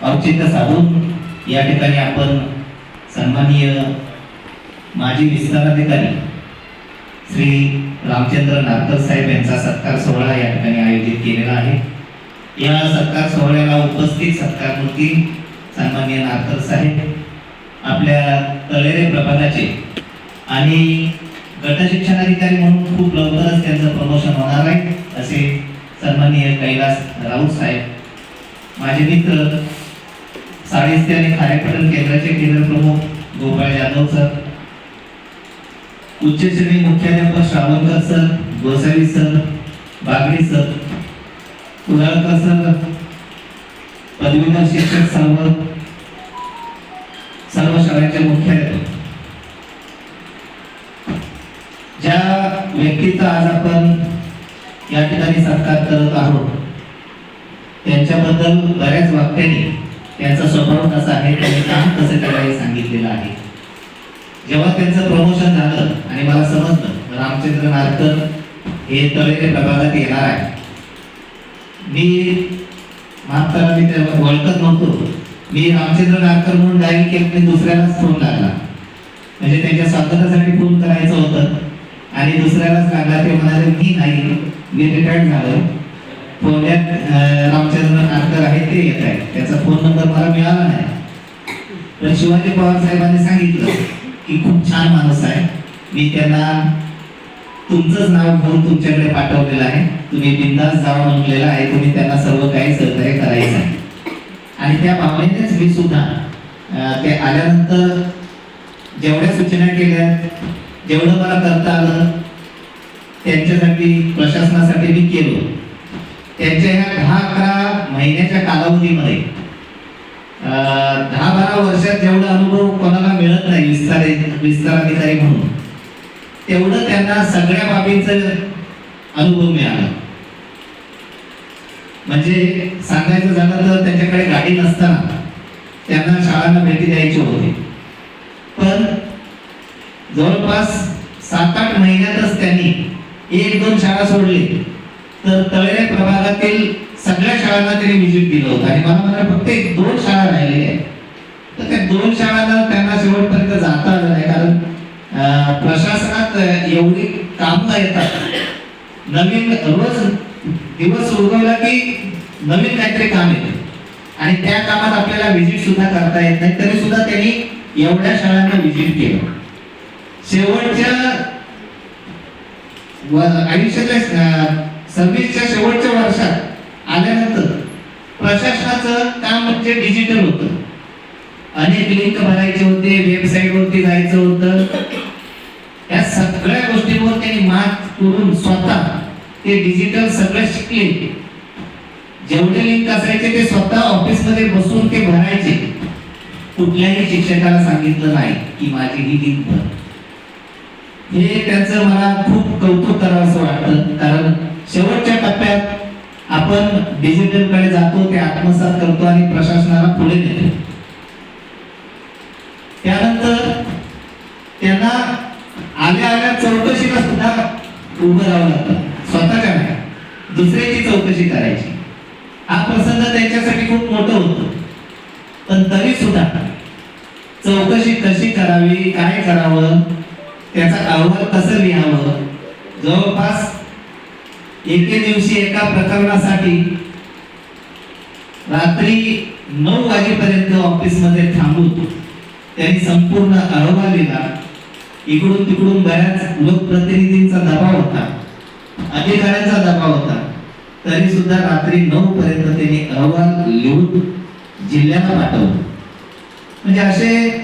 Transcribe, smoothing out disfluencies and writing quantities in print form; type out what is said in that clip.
औचित्य साधून या ठिकाणी आपण सन्माननीय माजी विस्ताराधिकारी श्री रामचंद्र नारकर साहेब यांचा सत्कार सोहळा या ठिकाणी आयोजित केलेला आहे। या सत्कार सोहळ्याला उपस्थित सत्कारमूर्ती सन्माननीय नारकर साहेब, आपल्या तळेरे प्रभागाचे आणि गट शिक्षणाधिकारी म्हणून खूप लवकरच त्यांचं प्रमोशन होणार आहे असे सन्माननीय कैलास राऊत साहेब, माझे मित्र साडेस्ते आणि खारेपटण केंद्राचे केंद्र प्रमुख गोपाळ यादव सर, उच्च श्रेणी मुख्याध्यापक श्रावणकर sir, Gosavi sir, Bagdi sir, Kudalkar sir, पदवीधर शिक्षक सर्व शाळांचे मुख्याध्यापक, ज्या व्यक्तीचा आज आपण या ठिकाणी सत्कार करत आहोत त्यांच्याबद्दल बऱ्याच वाक्यांनी त्यांचा स्वभाव कसा आहे, त्यांनी काम कसं करायला सांगितलेलं आहे। जेव्हा त्यांचं प्रमोशन झालं आणि मला समजलं रामचंद्र नारकर हे तळेरे प्रभागात येणार आहे, मी मागताना मी त्याला ओळखत नव्हतो। मी रामचंद्र नारकर म्हणून डायल केलं, दुसऱ्यालाच फोन लागला, म्हणजे त्यांच्या स्वागतासाठी फोन करायचं होतं आणि दुसऱ्यालाच लागला। ते म्हणाले मी नाही, मी रिटायर्ड झालो, पुण्यात रामचंद्र नारकर आहे ते येत आहे, त्याचा फोन नंबर मला मिळाला नाही। पण शिवाजी पवार साहेबांनी सांगितलं की खूप छान माणूस आहे, मी त्यांना तुमचंच नाव घेऊन तुमच्याकडे पाठवलेलं आहे, तुम्ही बिंदास जावा म्हटलेलं आहे, तुम्ही त्यांना सर्व काही सहकार्य करायचं आहे। आणि त्या भावनेनेच मी सुद्धा ते आल्यानंतर जेवढ्या सूचना केल्या, जेवढं मला करता आलं त्यांच्यासाठी प्रशासनासाठी मी केलो। त्यांच्या ह्या 10-11 महिन्याच्या कालावधीमध्ये 10-12 वर्षात जेवढा अनुभव कोणाला मिळत नाही विस्ताराधिकारी म्हणून, तेवढं त्यांना सगळ्या बाबींचा अनुभव मिळाला। म्हणजे सांगायचं झालं तर त्यांच्याकडे गाडी नसताना त्यांना शाळांना भेटी द्यायची होती, पण जवळपास 7-8 महिन्यातच त्यांनी 1-2 शाळा सोडली, तर तळेरे प्रभागातील सगळ्या शाळांना त्यांनी व्हिजिट दिलं होतं। आणि मला म्हणाले फक्त 1-2 शाळा राहिलेल्या आहेत, तर त्या 2 शाळांना त्यांना शेवटपर्यंत जाता आलं नाही, कारण प्रशासनात एवढी कामं येतात, नवीन रोज दिवस उगवला की नवीन काहीतरी काम येतं आणि त्या कामात आपल्याला व्हिजिट सुद्धा करता येत नाही, तरी सुद्धा त्यांनी एवढ्या शाळांना व्हिजिट केलं। शेवटच्या आयुष्याच्या सर्व्हिसच्या शेवटच्या वर्षात आल्यानंतर प्रशासनाचं काम म्हणजे डिजिटल होतं, अनेक लिंक भरायचे होते, वेबसाईट वरती जायचं होतं, या सगळ्या गोष्टींवर त्यांनी मात करून स्वतः ते डिजिटल सगळं शिकले। जेवढे लिंक असायचे ते स्वतः ऑफिस मध्ये बसून ते भरायचे, कुठल्याही शिक्षकाला सांगितलं नाही की माझी ही लिंक भर। हे त्यांचं मला खूप कौतुक करावं असं वाटतं, कारण शेवटच्या टप्प्यात आपण डिजिटल कडे जातो, ते आत्मसात करतो आणि प्रशासनाला पुढे नेतो। त्यानंतर त्यांना आल्या चौकशीला सुद्धा उभं राहावं लागतं, स्वतःच्या नाही दुसऱ्याची चौकशी करायची। हा प्रसंग त्यांच्यासाठी खूप मोठं होतं, पण तरी सुद्धा चौकशी कशी करावी, काय करावं, त्याचा अहवाल कसं लिहावं, जवळपास एके दिवशी एका प्रकरणासाठी रात्री 9 वाजेपर्यंत ऑफिस मध्ये थांबून त्यांनी संपूर्ण अहवाल लिहिला। इकडून तिकडून बऱ्याच लोकप्रतिनिधींचा दबाव होता, अधिकाऱ्यांचा दबाव होता, तरी सुद्धा रात्री 9 पर्यंत त्यांनी अहवाल लिहून जिल्ह्याला पाठवला। म्हणजे असे